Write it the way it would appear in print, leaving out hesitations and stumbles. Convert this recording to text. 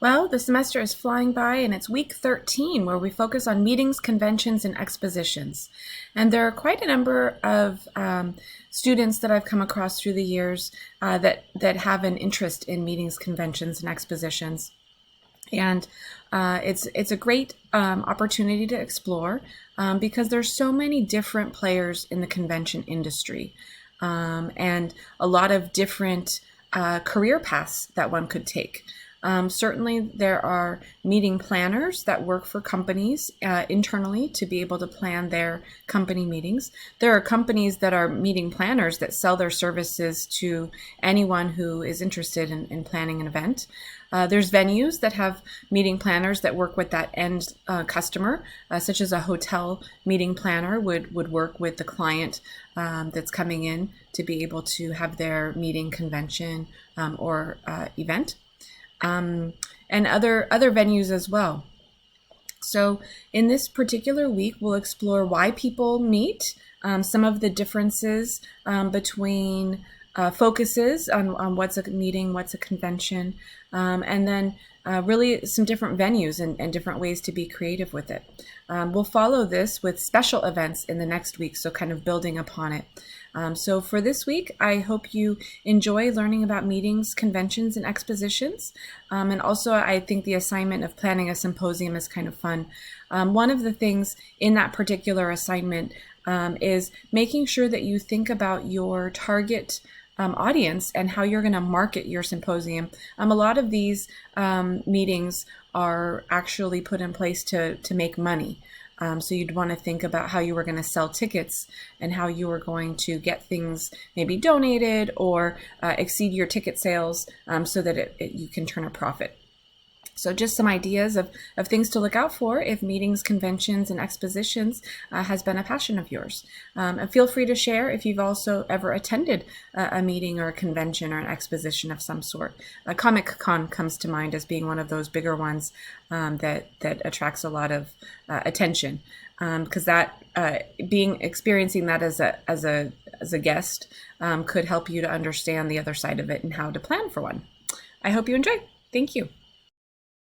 Well, the semester is flying by and it's week 13 where we focus on meetings, conventions, and expositions. And there are quite a number of students that I've come across through the years that have an interest in meetings, conventions, and expositions. And it's a great opportunity to explore because there's so many different players in the convention industry and a lot of different career paths that one could take. Certainly, there are meeting planners that work for companies internally to be able to plan their company meetings. There are companies that are meeting planners that sell their services to anyone who is interested in planning an event. There's venues that have meeting planners that work with that end customer, such as a hotel meeting planner would work with the client that's coming in to be able to have their meeting, convention, or event. And other venues as well. So in this particular week, we'll explore why people meet, some of the differences between focuses on what's a meeting, what's a convention, and then really some different venues and different ways to be creative with it. We'll follow this with special events in the next week, so kind of building upon it. So for this week, I hope you enjoy learning about meetings, conventions, and expositions. And also, I think the assignment of planning a symposium is kind of fun. One of the things in that particular assignment is making sure that you think about your target audience and how you're going to market your symposium. A lot of these meetings are actually put in place to make money. So you'd want to think about how you were going to sell tickets and how you were going to get things maybe donated or exceed your ticket sales so that you can turn a profit. So just some ideas of things to look out for if meetings, conventions, and expositions has been a passion of yours. And feel free to share if you've also ever attended a meeting or a convention or an exposition of some sort. Comic Con comes to mind as being one of those bigger ones that attracts a lot of attention because that experiencing that as a guest could help you to understand the other side of it and how to plan for one. I hope you enjoy. Thank you.